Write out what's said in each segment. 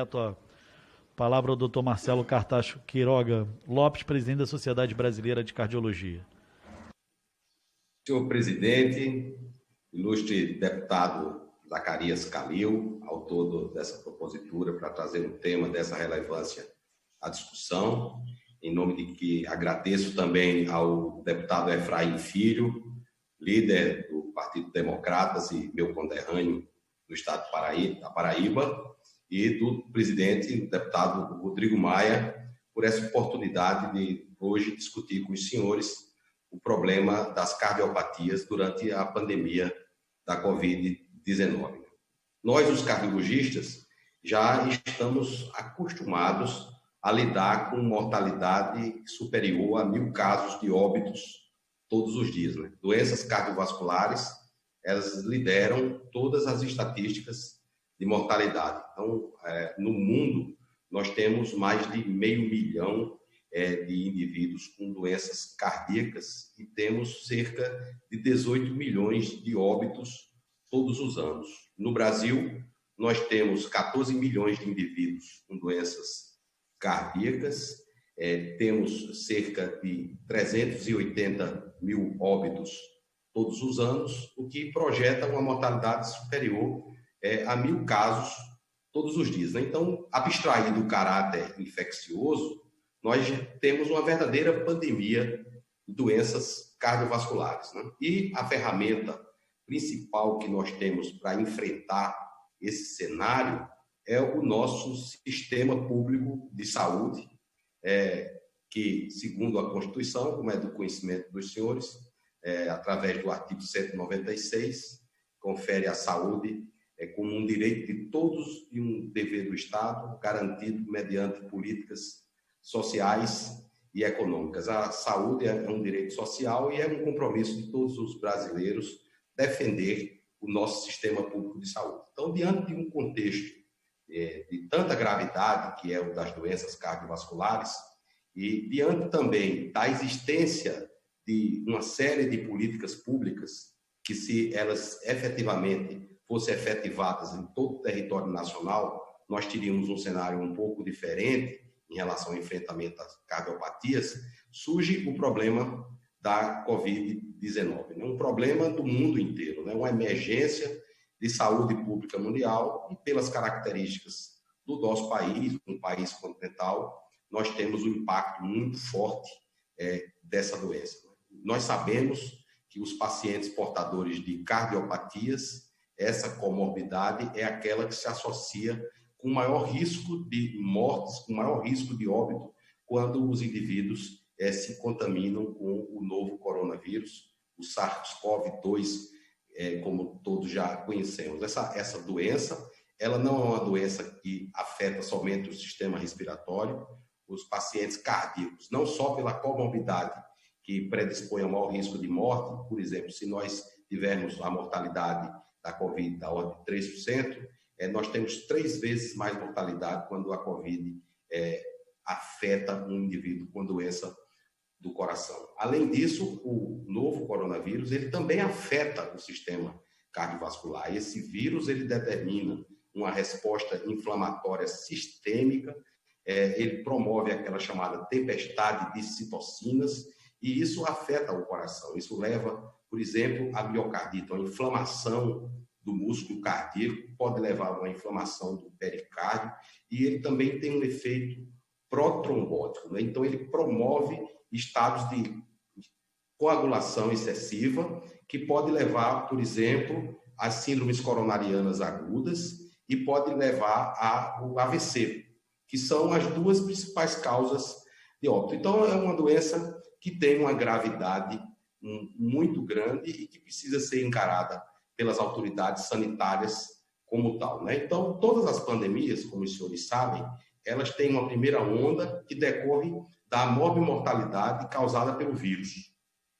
A palavra ao Dr. Marcelo Cartacho Quiroga Lopes, presidente da Sociedade Brasileira de Cardiologia. Senhor presidente, ilustre deputado Zacarias Calil, autor dessa propositura para trazer um tema dessa relevância à discussão, em nome de que agradeço também ao deputado Efraim Filho, líder do Partido Democratas e meu conterrâneo do estado da Paraíba, e do presidente, o deputado Rodrigo Maia, por essa oportunidade de hoje discutir com os senhores o problema das cardiopatias durante a pandemia da Covid-19. Nós, os cardiologistas, já estamos acostumados a lidar com mortalidade superior a 1.000 casos de óbitos todos os dias, né? Doenças cardiovasculares, elas lideram todas as estatísticas de mortalidade. Então, no mundo, nós temos mais de 500 mil de indivíduos com doenças cardíacas e temos cerca de 18 milhões de óbitos todos os anos. No Brasil, nós temos 14 milhões de indivíduos com doenças cardíacas, temos cerca de 380 mil óbitos todos os anos, o que projeta uma mortalidade superior a 1.000 casos todos os dias, né? Então, abstraído do caráter infeccioso, nós temos uma verdadeira pandemia de doenças cardiovasculares, né? E a ferramenta principal que nós temos para enfrentar esse cenário é o nosso sistema público de saúde, que, segundo a Constituição, como é do conhecimento dos senhores, através do artigo 196, confere a saúde como um direito de todos e um dever do Estado, garantido mediante políticas sociais e econômicas. A saúde é um direito social e é um compromisso de todos os brasileiros defender o nosso sistema público de saúde. Então, diante de um contexto de tanta gravidade, que é o das doenças cardiovasculares, e diante também da existência de uma série de políticas públicas que, se elas efetivamente fossem efetivadas em todo o território nacional, nós teríamos um cenário um pouco diferente em relação ao enfrentamento das cardiopatias, surge o problema da Covid-19, né? Um problema do mundo inteiro, né? Uma emergência de saúde pública mundial e, pelas características do nosso país, um país continental, nós temos um impacto muito forte dessa doença. Nós sabemos que os pacientes portadores de cardiopatias, essa comorbidade é aquela que se associa com maior risco de mortes, com maior risco de óbito, quando os indivíduos se contaminam com o novo coronavírus, o SARS-CoV-2, como todos já conhecemos. Essa doença, ela não é uma doença que afeta somente o sistema respiratório. Os pacientes cardíacos, não só pela comorbidade que predispõe ao maior risco de morte, por exemplo, se nós tivermos a mortalidade da Covid da ordem de 3%, nós temos 3 vezes mais mortalidade quando a Covid afeta um indivíduo com doença do coração. Além disso, o novo coronavírus, ele também afeta o sistema cardiovascular. Esse vírus, ele determina uma resposta inflamatória sistêmica, ele promove aquela chamada tempestade de citocinas, e isso afeta o coração. Isso leva, por exemplo, à miocardite, a inflamação do músculo cardíaco, pode levar a uma inflamação do pericárdio, e ele também tem um efeito protrombótico, né? Então, ele promove estados de coagulação excessiva, que pode levar, por exemplo, às síndromes coronarianas agudas e pode levar ao AVC, que são as 2 principais causas de óbito. Então, é uma doença que tem uma gravidade muito grande e que precisa ser encarada pelas autoridades sanitárias como tal, né? Então, todas as pandemias, como os senhores sabem, elas têm uma primeira onda que decorre da morbimortalidade causada pelo vírus.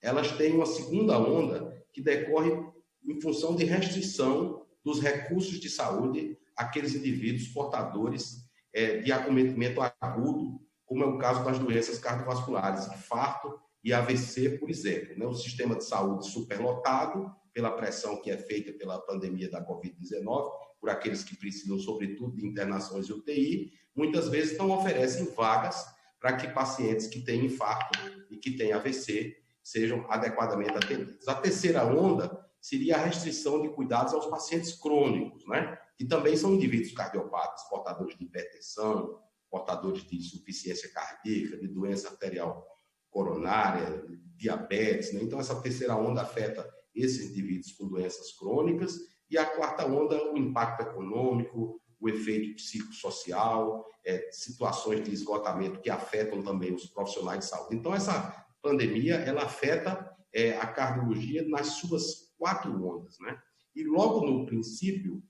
Elas têm uma segunda onda que decorre em função de restrição dos recursos de saúde àqueles indivíduos portadores de acometimento agudo, como é o caso das doenças cardiovasculares, infarto e AVC, por exemplo, né? O sistema de saúde superlotado, pela pressão que é feita pela pandemia da Covid-19, por aqueles que precisam, sobretudo, de internações de UTI, muitas vezes não oferecem vagas para que pacientes que têm infarto e que têm AVC sejam adequadamente atendidos. A terceira onda seria a restrição de cuidados aos pacientes crônicos, né? Que também são indivíduos cardiopatas, portadores de hipertensão, portadores de insuficiência cardíaca, de doença arterial coronária, diabetes, né? Então, essa terceira onda afeta esses indivíduos com doenças crônicas, e a quarta onda, o impacto econômico, o efeito psicossocial, situações de esgotamento que afetam também os profissionais de saúde. Então, essa pandemia, ela afeta a cardiologia nas suas 4 ondas, né? E logo no princípio,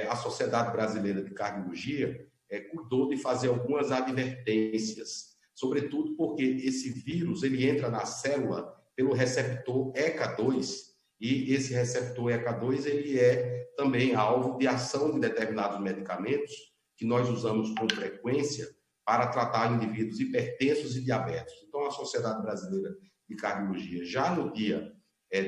a Sociedade Brasileira de Cardiologia cuidou de fazer algumas advertências, sobretudo porque esse vírus ele entra na célula pelo receptor ECA2, e esse receptor ECA2 ele é também alvo de ação de determinados medicamentos que nós usamos com frequência para tratar indivíduos hipertensos e diabéticos. Então, a Sociedade Brasileira de Cardiologia, já no dia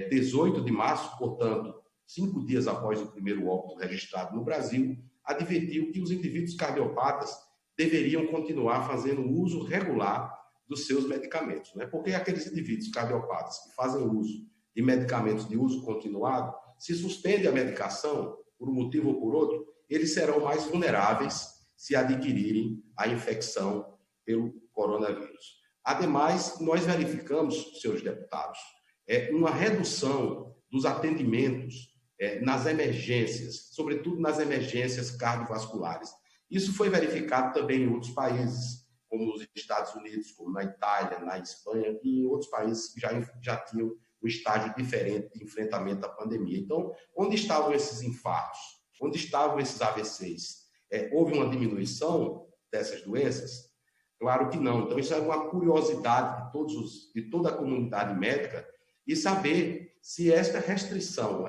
18 de março, portanto, 5 dias após o primeiro óbito registrado no Brasil, advertiu que os indivíduos cardiopatas deveriam continuar fazendo uso regular dos seus medicamentos, né? Porque aqueles indivíduos cardiopatas que fazem uso de medicamentos de uso continuado, se suspende a medicação, por um motivo ou por outro, eles serão mais vulneráveis se adquirirem a infecção pelo coronavírus. Ademais, nós verificamos, senhores deputados, uma redução dos atendimentos nas emergências, sobretudo nas emergências cardiovasculares. Isso foi verificado também em outros países, como nos Estados Unidos, como na Itália, na Espanha e em outros países que já tinham um estágio diferente de enfrentamento da pandemia. Então, onde estavam esses infartos? Onde estavam esses AVCs? Houve uma diminuição dessas doenças? Claro que não. Então, isso é uma curiosidade de toda a comunidade médica, e saber se essa restrição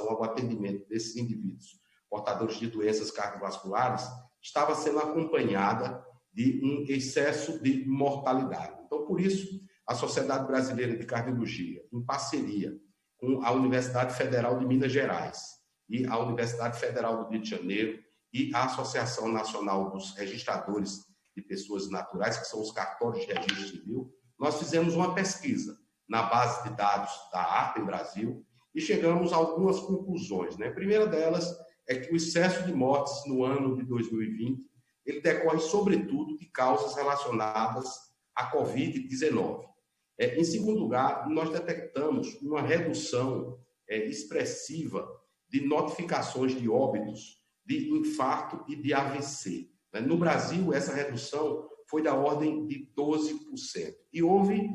ao atendimento desses indivíduos portadores de doenças cardiovasculares estava sendo acompanhada de um excesso de mortalidade. Então, por isso, a Sociedade Brasileira de Cardiologia, em parceria com a Universidade Federal de Minas Gerais e a Universidade Federal do Rio de Janeiro e a Associação Nacional dos Registradores de Pessoas Naturais, que são os cartórios de registro civil, nós fizemos uma pesquisa na base de dados da ARPA em Brasil e chegamos a algumas conclusões, né? A primeira delas é que o excesso de mortes no ano de 2020 ele decorre, sobretudo, de causas relacionadas à Covid-19. Em segundo lugar, nós detectamos uma redução expressiva de notificações de óbitos de infarto e de AVC. No Brasil, essa redução foi da ordem de 12%. E houve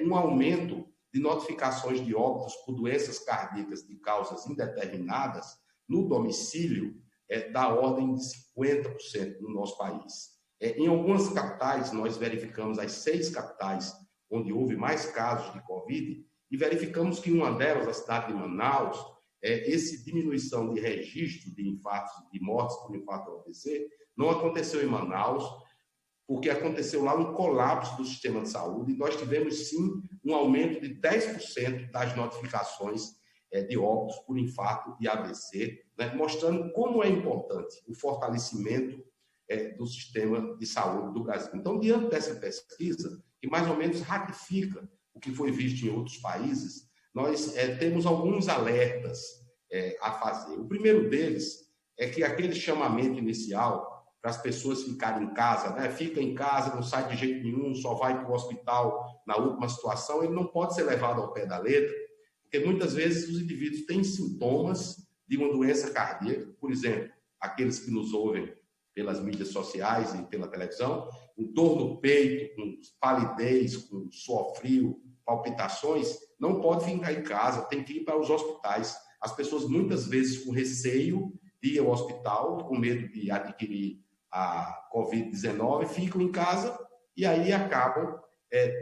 um aumento de notificações de óbitos por doenças cardíacas de causas indeterminadas no domicílio da ordem de 50% no nosso país. Em algumas capitais, nós verificamos as 6 capitais onde houve mais casos de Covid, e verificamos que em uma delas, a cidade de Manaus, essa diminuição de registro de infartos, de mortes por infarto ou AVC, não aconteceu em Manaus, porque aconteceu lá um colapso do sistema de saúde, e nós tivemos, sim, um aumento de 10% das notificações de óbitos por infarto e AVC, né, mostrando como é importante o fortalecimento do sistema de saúde do Brasil. Então, diante dessa pesquisa, que mais ou menos ratifica o que foi visto em outros países, nós temos alguns alertas a fazer. O primeiro deles é que aquele chamamento inicial para as pessoas ficarem em casa, né? Fica em casa, não sai de jeito nenhum, só vai para o hospital na última situação, ele não pode ser levado ao pé da letra, porque muitas vezes os indivíduos têm sintomas de uma doença cardíaca, por exemplo, aqueles que nos ouvem pelas mídias sociais e pela televisão, com dor no peito, com palidez, com suor frio, palpitações, não pode ficar em casa, tem que ir para os hospitais. As pessoas muitas vezes com receio de ir ao hospital, com medo de adquirir a Covid-19, ficam em casa e aí acabam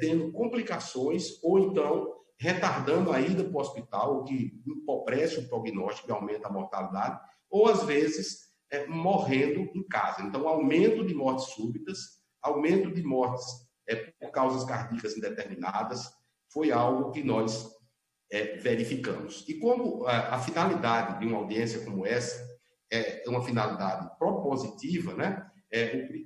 tendo complicações ou então retardando a ida para o hospital, o que empobrece o prognóstico e aumenta a mortalidade, ou às vezes morrendo em casa. Então, aumento de mortes súbitas, aumento de mortes por causas cardíacas indeterminadas, foi algo que nós verificamos. E como a finalidade de uma audiência como essa uma finalidade propositiva, né?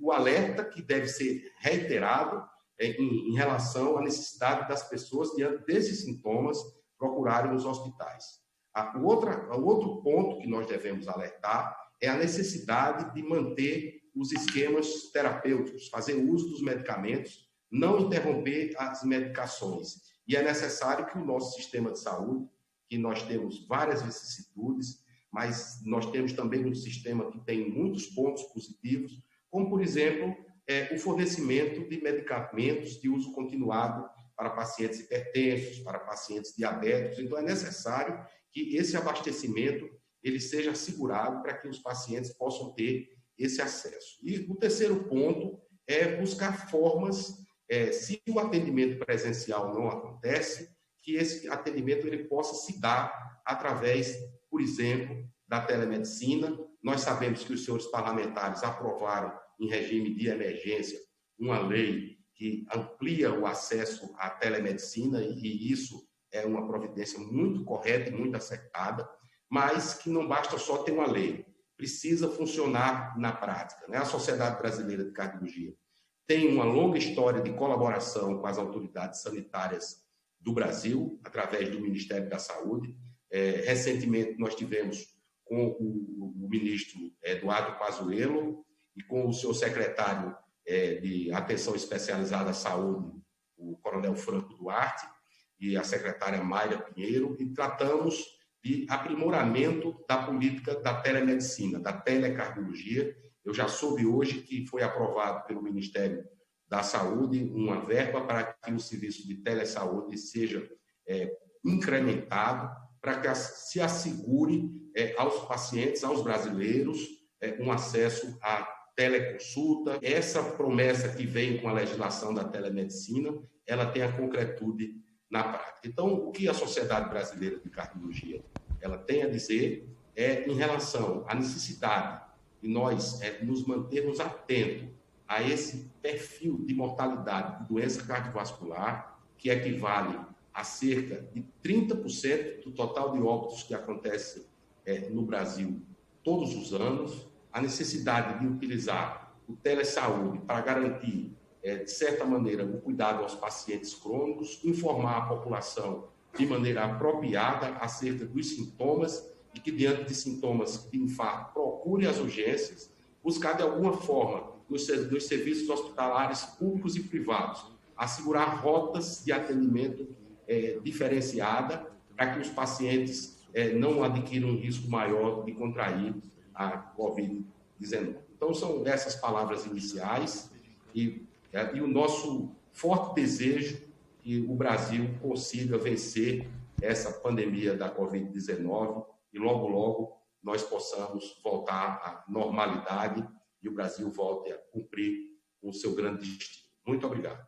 O alerta que deve ser reiterado em relação à necessidade das pessoas, diante desses sintomas, procurarem os hospitais. O outro ponto que nós devemos alertar é a necessidade de manter os esquemas terapêuticos, fazer uso dos medicamentos, não interromper as medicações. E é necessário que o nosso sistema de saúde, que nós temos várias vicissitudes, mas nós temos também um sistema que tem muitos pontos positivos, como, por exemplo, o fornecimento de medicamentos de uso continuado para pacientes hipertensos, para pacientes diabéticos. Então, é necessário que esse abastecimento ele seja assegurado para que os pacientes possam ter esse acesso. E o terceiro ponto é buscar formas, se o atendimento presencial não acontece, que esse atendimento ele possa se dar através, por exemplo, da telemedicina. Nós sabemos que os senhores parlamentares aprovaram, em regime de emergência, uma lei que amplia o acesso à telemedicina, e isso é uma providência muito correta e muito acertada, mas que não basta só ter uma lei, precisa funcionar na prática, né? A Sociedade Brasileira de Cardiologia tem uma longa história de colaboração com as autoridades sanitárias do Brasil, através do Ministério da Saúde. Recentemente, nós tivemos com o ministro Eduardo Pazuello e com o seu secretário de Atenção Especializada à Saúde, o coronel Franco Duarte, e a secretária Mayra Pinheiro, e tratamos de aprimoramento da política da telemedicina, da telecardiologia. Eu já soube hoje que foi aprovado pelo Ministério da Saúde uma verba para que o serviço de telesaúde seja incrementado, para que se assegure aos pacientes, aos brasileiros, um acesso à teleconsulta. Essa promessa que vem com a legislação da telemedicina, ela tem a concretude na prática. Então, o que a Sociedade Brasileira de Cardiologia ela tem a dizer em relação à necessidade de nós nos mantermos atentos a esse perfil de mortalidade de doença cardiovascular, que equivale a cerca de 30% do total de óbitos que acontecem no Brasil todos os anos, a necessidade de utilizar o telesaúde para garantir, de certa maneira, o cuidado aos pacientes crônicos, informar a população de maneira apropriada acerca dos sintomas e que, diante de sintomas de infarto, procure as urgências, buscar, de alguma forma, nos serviços hospitalares públicos e privados, assegurar rotas de atendimento diferenciada para que os pacientes não adquiram um risco maior de contrair a Covid-19. Então, são essas palavras iniciais e o nosso forte desejo que o Brasil consiga vencer essa pandemia da Covid-19 e logo, logo nós possamos voltar à normalidade e o Brasil volte a cumprir o seu grande destino. Muito obrigado.